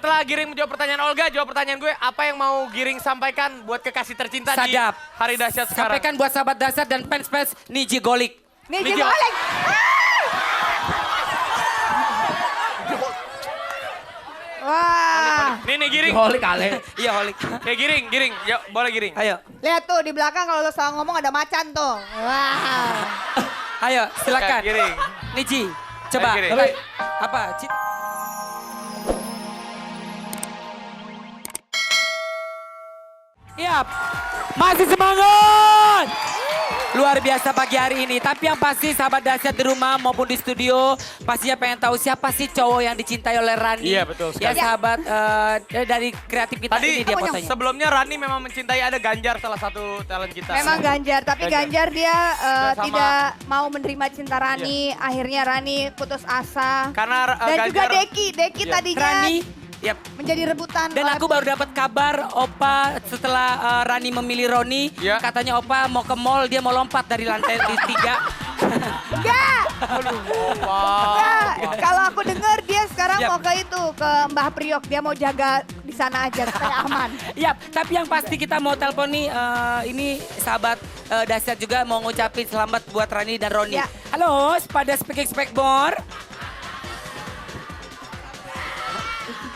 setelah Giring menjawab pertanyaan Olga, jawab pertanyaan gue. Apa yang mau Giring sampaikan buat kekasih tercinta di Sadap. hari dahsyat sekarang? Sampaikan buat sahabat dasar dan fans-fans Niji Golik. Niji Niji. Golik. Wah. Nih Giring. Golik ale. Iya Golik. Giring. Yuk, boleh Giring. Ayo, Lihat tuh di belakang kalau lo salah ngomong ada macan tuh. Wah. ayo silakan. Giring. Niji, coba. Giring. Apa? Siap. Masih semangat. Luar biasa pagi hari ini. Tapi yang pasti sahabat dahsyat di rumah maupun di studio pastinya pengen tahu siapa sih cowok yang dicintai oleh Rani. Iya, betul Ya sekali. sahabat dari kreatif kita Tadi ini dia fotonya. sebelumnya Rani memang mencintai ada Ganjar salah satu talent kita. Memang Ganjar, tapi Ganjar. Ganjar dia sama. tidak mau menerima cinta Rani. Akhirnya Rani putus asa. Karena Dan juga Ganjar Deki Iya. tadinya Rani, yap. menjadi rebutan. Dan aku baru dapat kabar Opa setelah Rani memilih Roni, Ya. katanya Opa mau ke mall, dia mau lompat dari lantai 3. Enggak, wow. enggak. Kalau aku dengar dia sekarang Yap. mau ke itu, ke Mbah Priok. Dia mau jaga di sana aja supaya aman. Yap, tapi yang pasti kita mau telepon nih, ini sahabat dahsyat juga mau ngucapin selamat buat Rani dan Roni. Ya. Halo, pada speaking spekbor.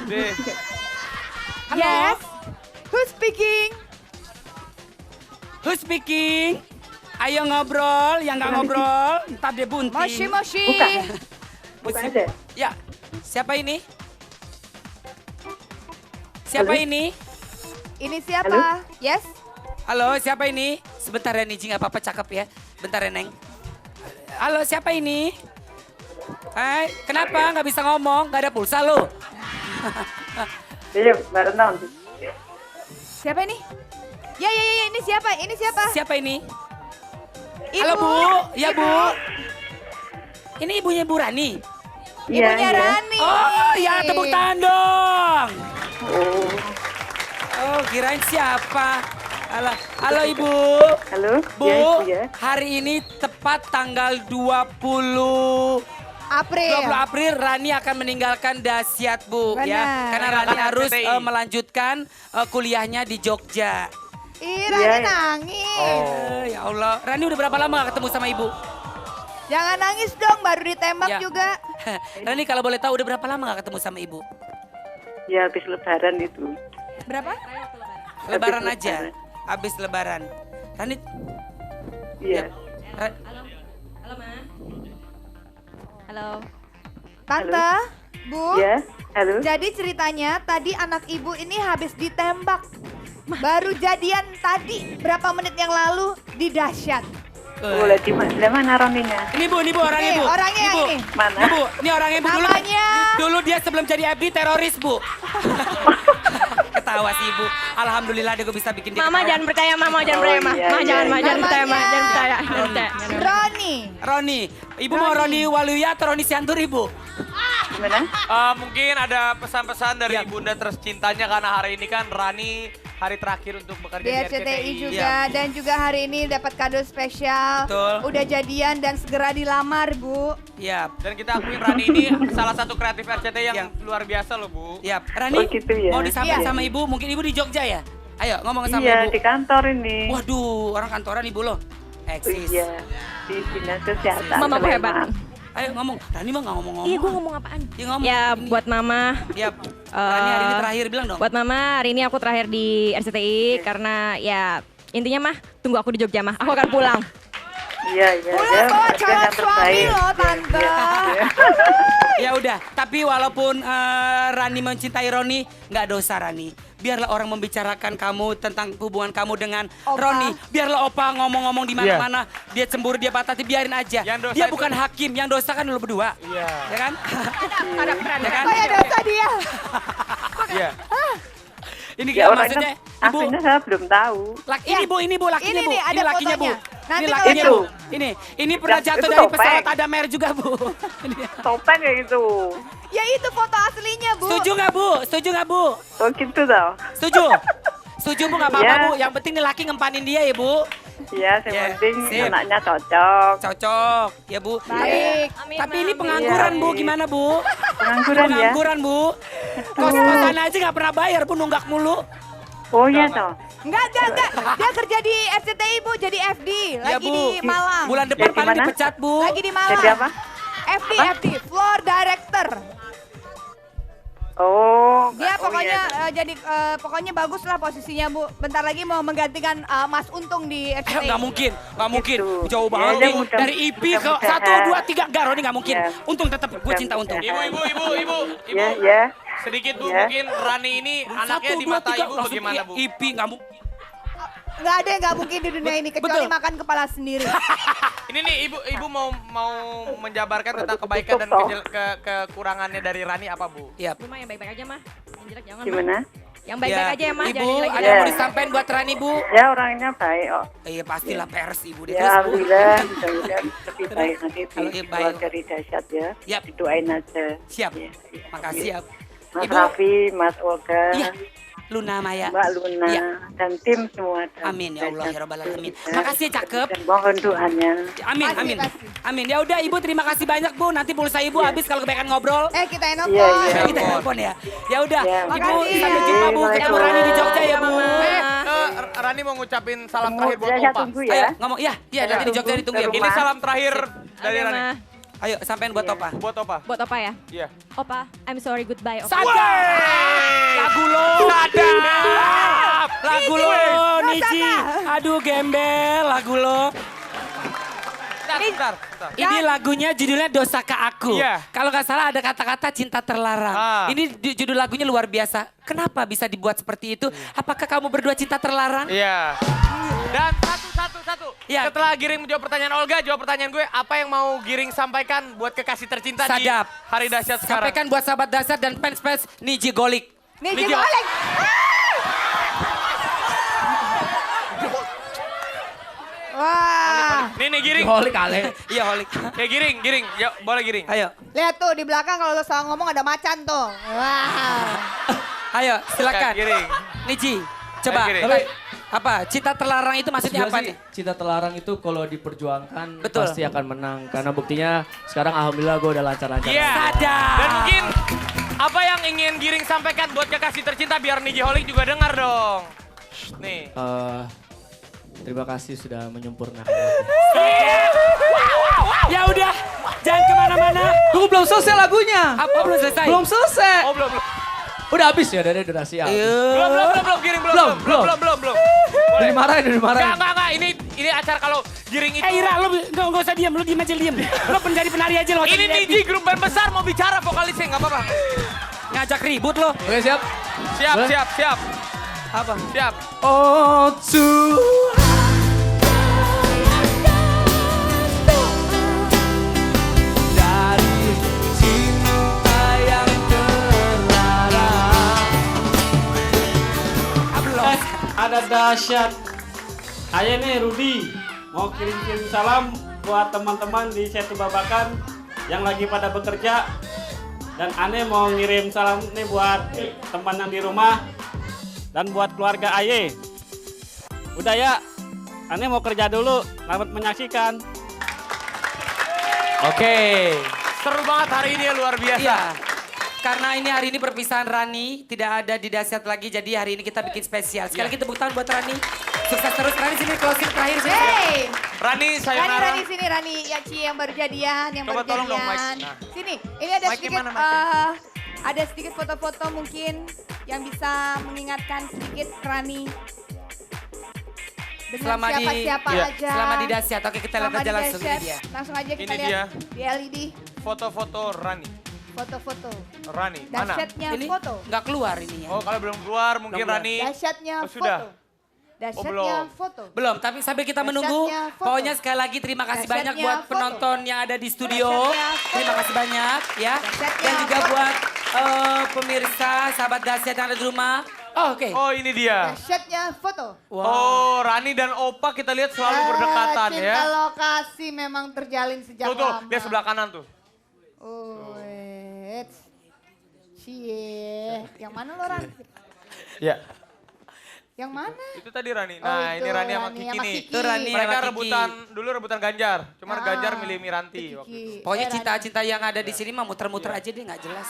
Deh. Halo. Yes. Who's speaking? Who's speaking? Ayo ngobrol, yang nggak ngobrol, ntar dia bunting. Moshi. Bukan ada. Ya, siapa ini? Siapa Halo? ini? Ini siapa? Halo? Yes. Halo, siapa ini? Sebentar ya Niji, nggak apa-apa cakep ya. Bentar ya Neng. Halo, siapa ini? Kenapa nggak bisa ngomong? Nggak ada pulsa lo? Iya, baru tahu. Siapa ini? Ya, ini siapa? Ini siapa? Siapa ini? Ibu. Halo Bu, ya Bu. Ini ibunya Bu Rani. Ibunya Rani. Oh ya, tepuk tangan dong. Oh, Oh, kirain siapa? Halo Ibu. halo. Bu, Ya, Ibu ya. hari ini tepat tanggal 20 April. 20 April Rani akan meninggalkan dahsyat Bu ya. Benar. Karena Rani Meninggalkan harus RCTI. melanjutkan kuliahnya di Jogja. Ih, Iya, Rani iya. nangis. Ya Allah, Rani udah berapa lama gak ketemu sama Ibu? Jangan nangis dong, baru ditembak Ya. juga. Rani kalau boleh tahu udah berapa lama gak ketemu sama Ibu? Ya, habis lebaran itu. Berapa? Lebaran Habis aja, lebaran. habis Lebaran. Rani, Iya. Ra- Halo. Tante, Bu. Ya, halo. Jadi ceritanya tadi anak ibu ini habis ditembak. Baru jadian tadi berapa menit yang lalu di dahsyat. Boleh di mana Roninya? Ini Bu, orangnya Nih, Bu. orangnya yang Bu. ini. Mana? Ini Bu, ini orangnya Bu. Namanya? Dulu dia sebelum jadi abdi teroris Bu. Ketawa sih Ibu. Alhamdulillah dia bisa bikin dia Mama ketawa. jangan percaya, Mama jangan Oh, percaya, Ma. iya, Ma iya, jangan, Ma iya. jangan percaya, Ma Namanya? jangan percaya, jangan percaya. Roni. Roni. Ibu mau Roni Waluya atau Roni Siantur Ibu? Gimana? Mungkin ada pesan-pesan dari Ya. Bunda tercintanya karena hari ini kan Rani hari terakhir untuk bekerja Di di RCTI juga Iya. dan juga hari ini dapat kado spesial. Betul. Udah jadian dan segera dilamar, Bu. Iya. Dan kita akuin Rani ini salah satu kreatif RCTI yang Yang luar biasa loh Bu. Iya. Rani, Oh, gitu ya. mau disapa Iya. sama Ibu? Mungkin Ibu di Jogja ya? Ayo ngomong sama Iya, Ibu. di kantor ini. Waduh, orang kantoran Ibu loh. Oh, Eksis. iya, di Dinas Kesehatan. Mama aku hebat. Sleman. Ayo ngomong. Rani mah nggak ngomong-ngomong. Iya, gue ngomong apaan? Dia ngomong. Ya, Ini. buat Mama. Iya. Rani hari ini terakhir bilang dong. Buat Mama, hari ini aku terakhir di RCTI karena ya intinya mah tunggu aku di Jogja mah. Aku akan pulang. Iya, iya. Pulang ya, bawa kerjaan calon yang suami terbaik. loh, Iya, Tante. iya, iya. Ya udah, tapi walaupun Rani mencintai Roni, nggak dosa Rani. Biarlah orang membicarakan kamu tentang hubungan kamu dengan Opa. Roni. Biarlah Opa ngomong-ngomong di mana-mana. Dia cemburu, dia batati, biarin aja. Yang dosa Dia itu- bukan hakim, yang dosa kan lu berdua. Iya. Ya kan? Ya kan? Kayak dosa dia. Iya. Ini Ya, maksudnya Ibu, aslinya saya belum tahu. ini Bu, ini Bu, lakinya Ini Bu. nih, ada Ini lakinya Bu. fotonya. Nanti Ini kalau lakinya itu- Bu. Ini pernah Yang jatuh itu dari topeng. pesawat Adamer juga Bu. Ini. Topeng kayak gitu. Ya itu foto aslinya, Bu. Setuju nggak Bu? Setuju nggak Bu? Oh gitu tau. Setuju? Setuju Bu, nggak apa-apa Iya. Bu. Yang penting nih laki ngempanin dia ya Bu. Iya, Ya, yang penting sip. anaknya cocok. Cocok ya Bu. Baik. Amin, Tapi Ma, ini amin. pengangguran Iya. Bu, gimana Bu? Pengangguran ya. Pengangguran Bu. Kos-kosan aja nggak pernah bayar Bu, nunggak mulu. Oh iya toh. Enggak. Dia kerja di RCTI, Bu, jadi FD. Ya, Lagi Bu. di Malang. Bulan depan Jadi paling mana? dipecat Bu. Lagi di Malang. Jadi apa? FD, floor director. Oh. Dia oh pokoknya iya. pokoknya bagus lah posisinya, Bu. Bentar lagi mau menggantikan Mas Untung di RCTI. Nggak mungkin, nggak mungkin. Gitu. Jauh Ya, banget dia nih. mudah- Dari IP ke mudah-mudahan. 1, 2, 3. Nggak, Roni nggak mungkin. Ya. Untung tetap, gue cinta Untung. Mudah-mudahan. Ibu. Ya. Sedikit Bu, Ya. mungkin Rani ini anaknya 1, di 2, mata 3, Ibu langsung bagaimana Bu? IP nggak mungkin. Nggak ada yang nggak mungkin di dunia ini kecuali Betul. makan kepala sendiri. Ini nih Ibu mau menjabarkan tentang kebaikan dan kekurangannya dari Rani apa Bu? Iya. Rumah yang baik-baik aja mah. Yang jelek jangan. Mah. Gimana? Yang baik-baik Ya. aja ya mah. Ibu, Jangan jelek-jelek. ada yang mau Ya. disampaikan buat Rani Bu? Ya orangnya baik. Oh. Iya pastilah pers Ibu. Dia Ya terus, Bu. alhamdulillah, mudah-mudahan lebih baik nanti Kalau di dia keluar baik. dari dahsyat ya. Yap. Didoain aja. Siap. Ya, ya. Makasih ya. Mas Ibu. Raffi, Mas Olga, Iya. Luna Maya. Mbak Luna, Iya. dan tim semua. dan Amin ya Allah ya Rabbal Alamin. kita. Makasih ya cakep. Dan mohon doanya. Amin, Pasti, amin. pasti. Amin. Ya udah Ibu terima kasih banyak Bu. Nanti pulsa Ibu habis kalau kebanyakan ngobrol. Kita enokon. Iya, iya. Ya, kita telepon ya. Ya udah, Ya, Ibu makasih. sampai jumpa Bu. Ketemu Rani di Jogja ya Bu. Rani mau ngucapin salam terakhir buat Saya Opa. tunggu Ayo ya. ngomong. Iya, nanti di Jogja ditunggu ya Bu. Ini salam terakhir dari Oke, Rani. mah. Ayo sampein buat Iya. Opa. Buat Opa. Buat Opa ya. Iya. Opa, I'm sorry goodbye. Opa. Sadap. Lagu lo. Sadap. Lagu lo Niji. Aduh gembel lagu lo. Bentar. Ini lagunya judulnya Dosa Ke Aku. Iya. Kalau nggak salah ada kata-kata cinta terlarang. Ah. Ini judul lagunya luar biasa. Kenapa bisa dibuat seperti itu? Apakah kamu berdua cinta terlarang? Iya. Dan satu. Iya. Setelah Giring menjawab pertanyaan Olga, jawab pertanyaan gue. Apa yang mau Giring sampaikan buat kekasih tercinta Sadap. di hari dahsyat sekarang? Sampaikan buat sahabat dasar dan fans-fans Niji Golik. Nih, Nih, Jim Jo. Alex. Wah, Nih Giring. Golik ale. Iya Golik. Kayak Giring. Ya, boleh Giring. Ayo. lihat tuh di belakang kalau lo salah ngomong ada macan tuh. Wah. Ayo silakan. Giring. Niji, coba. Giring. Apa? Cinta terlarang itu maksudnya Sebenarnya apa sih, nih? cinta terlarang itu kalau diperjuangkan Betul. pasti akan menang. Karena buktinya sekarang alhamdulillah gue udah lancar-lancar. Iya. Sadap. Dan mungkin apa yang ingin Giring sampaikan buat kekasih tercinta biar Niji Holik juga dengar dong. Shh, nih. Terima kasih sudah menyempurnakan. Ya udah, jangan kemana-mana. Tunggu belum selesai lagunya. Apa belum selesai? Belum selesai. Oh belum. Udah habis ya dari durasi. Belum Giring belum. Belum. Boleh. Dimarahin. Enggak. Ini acara kalau Giring itu. Ira, lu nggak usah diam, lu diem aja diem. Lu penjadi penari aja lo. Ini Niji grup band besar mau bicara vokalisnya nggak apa-apa. Ngajak ribut lo. Oke siap. Boleh? Siap. Apa? Siap. Oh Tuhan. Dari cinta yang terlarang. Ada dahsyat. Saya nih Rudi mau kirim-kirim salam buat teman-teman di Setu Babakan yang lagi pada bekerja. Dan Ane mau ngirim salam nih buat teman yang di rumah dan buat keluarga Aye. Udah ya, Ane mau kerja dulu. Selamat menyaksikan. Oke. Seru banget hari ini ya, luar biasa. Iya. Karena ini hari ini perpisahan Rani tidak ada di dahsyat lagi, jadi hari ini kita bikin spesial. Sekali lagi tepuk tangan buat Rani. Sukses terus Rani, sini closing terakhir sini. Hey. Rani, sayonara. Rani sini Rani, Yaci yang baru jadian, Coba tolong dong, Mike. jadian. Nah. Sini, ini ada Mike-nya sedikit mana, ada sedikit foto-foto mungkin yang bisa mengingatkan sedikit Rani dengan Selama di- siapa-siapa iya, aja. Selama di dahsyat, oke kita lihat Selama aja di langsung ini dahsyat. dia. Langsung aja kita Ini lihat di LED Foto-foto Rani. foto-foto. Rani, mana? Dahsyatnya Ini foto. nggak keluar ini ya. Oh, kalau belum keluar mungkin Belum Rani. Dahsyatnya Oh, sudah. foto. Dahsyatnya belum. foto. Belum, tapi sambil kita menunggu, Dahsyatnya foto. pokoknya sekali lagi terima kasih banyak Dahsyatnya buat foto. penonton yang ada di studio. Dahsyatnya foto. Terima kasih banyak ya. Dahsyatnya Dan juga foto. buat pemirsa, sahabat dahsyat yang ada di rumah. Oh, oke. Oh, ini dia. Dahsyatnya foto. Oh, Rani dan Opa kita lihat selalu berdekatan Cinta ya. lokasi memang terjalin sejak Tuh, lama. lihat sebelah kanan tuh. Oh, cie. Yang mana lo Ran? Ya. Yang mana? Itu tadi Rani. Oh, Nah, itu ini Rani sama Rani Kiki sama nih. Kiki. Itu Rani Mereka sama Kiki. rebutan Ganjar. Cuman Ah, Ganjar milih Miranti Kiki. waktu itu. Pokoknya Rani. cinta-cinta yang ada di sini mah muter-muter aja dia nggak jelas.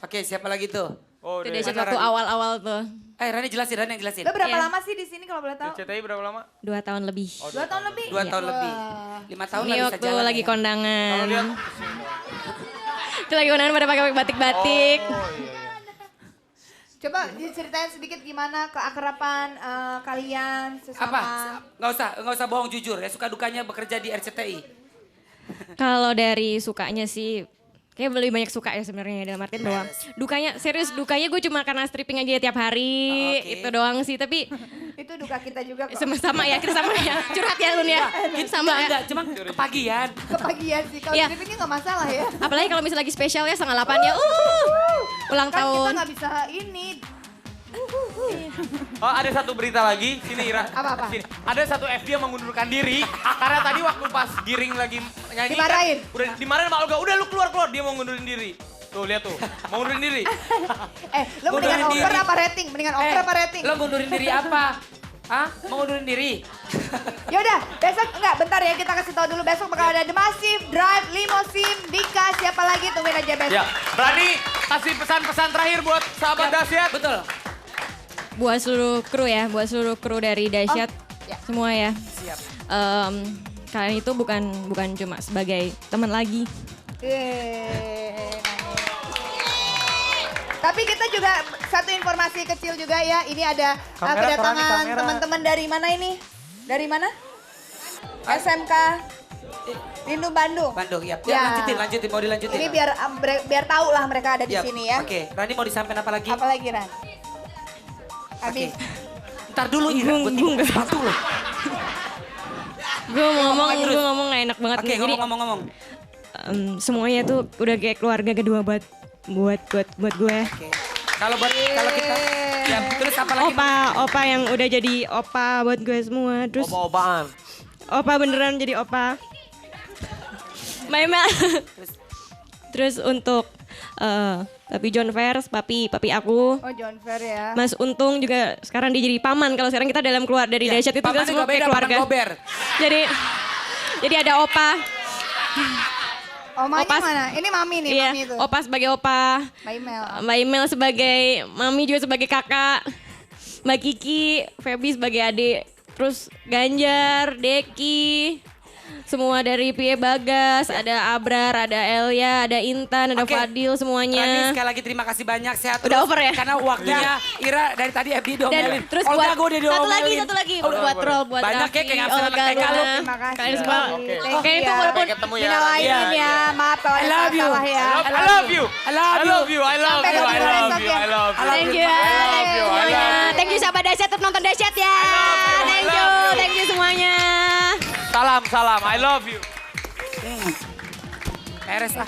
Oke, siapa lagi tuh? Oh, Itu dari Dahsyat Mana waktu Rani? awal-awal tuh. Rani jelasin, Rani yang jelasin. Lo berapa Iya. lama sih di sini kalau boleh tahu? RCTI berapa lama? 2 tahun lebih. 2 tahun lebih? 2 tahun lebih. Wah. 5 tahun Ini lah bisa waktu jalan lagi ya. kondangan. Kalau lihat Itu lagi kondangan pada pakai batik-batik. Oh iya. Coba diceritain sedikit gimana keakraban kalian Apa? sesama. Nggak usah bohong jujur ya, suka dukanya bekerja di RCTI. Kalau dari sukanya sih kayak lebih banyak suka ya sebenarnya dalam artian bahwa dukanya serius dukanya gue cuma karena stripping aja tiap hari Oh, oke. itu doang sih tapi Itu duka kita juga kok. sama-sama ya kita sama ya curhat ya Lun ya sama ya. Enggak, cuma kepagian. Kepagian sih. Kalau Iya. strippingnya nggak masalah ya. Apalagi kalau misalnya lagi spesial ya 7:30 ya ulang Kan kita tahun. nggak bisa ini. Oh ada satu berita lagi, sini Ira. Apa-apa? Sini. Ada satu FB yang mengundurkan diri karena tadi waktu pas Giring lagi nyanyi Dimarahin? kan, udah dimarahin sama Olga, udah lu keluar dia mau ngundurin diri. Tuh lihat tuh, mau ngundurin diri. Lo mendingan Mundurin over diri. apa rating? Mendingan over apa rating? Lo ngundurin diri apa? Hah? Mau ngundurin diri? Yaudah, besok enggak, bentar ya kita kasih tahu dulu. Besok bakal ada The Massive, Drive, Limousine, Dika, siapa lagi tungguin aja besok. Ya, berani kasih pesan-pesan terakhir buat sahabat Dahsyat. Betul. Buat seluruh kru dari Dahsyat ya. semua ya. Siap. Kalian itu bukan cuma sebagai teman lagi. Yeay. Tapi kita juga satu informasi kecil juga ya. Ini ada Kamera, kedatangan kamera. teman-teman dari mana ini? Dari mana? SMK Rindu Bandung. Bandung, ya. Ya. Lanjutin, mau dilanjutin. Ini biar tahu lah mereka ada di Yap. sini ya. Oke, Rani mau disampaikan apa lagi? Apa lagi Ran? Habis. Ntar dulu Ira, gue timbul sepatu loh. Gue ngomong gak enak banget Oke, nih. Jadi ngomong-ngomong. semuanya tuh udah kayak keluarga kedua buat gue. Oke. Kalau kita, ya terus apa lagi? Opa yang udah jadi opa buat gue semua. Terus Opa-opaan. opa beneran jadi opa. Mbak Emel. Terus untuk Papi John Vers, papi aku. Oh John Fair ya. Mas Untung juga sekarang dia jadi paman. Kalau sekarang kita dalam keluar dari Ya, Dahsyat itu pamannya kan semua juga kayak beda, keluarga. paman gober. Jadi ada opa. Omanya Opas. mana? Ini mami nih, Iya, mami itu. opa sebagai opa. Mbak Imel. Mbak Imel sebagai mami juga sebagai kakak. Mbak Kiki, Feby sebagai adik. Terus Ganjar, Deki, semua dari Pie Bagas, ada Abrar, ada Elia, ada Intan, ada Oke. Fadil Rani semuanya. sekali lagi terima kasih banyak, sehat Udah terus. over ya? Karena waktunya Ira dari tadi FD Dan diomelin. terus Olga buat gue udah diomelin. satu lagi buat troll buat Banyak ya, Raffi, kayak absen Olga, anak TK lu. Luna. Terima kasih. Kalian semua. Oke. Kayak itu ya. walaupun Sampai ketemu ya. Minal Iya, aidin ya, maaf kalau I ada love you. salah ya. I love you. I love you. I love Sampai you. I ketemu love besok you. ya. I love you. Thank you. I love you. I semuanya. love you. Thank you sahabat Dahsyat, tetap nonton Dahsyat ya. Thank you semuanya. Salam. I love you. Beres lah.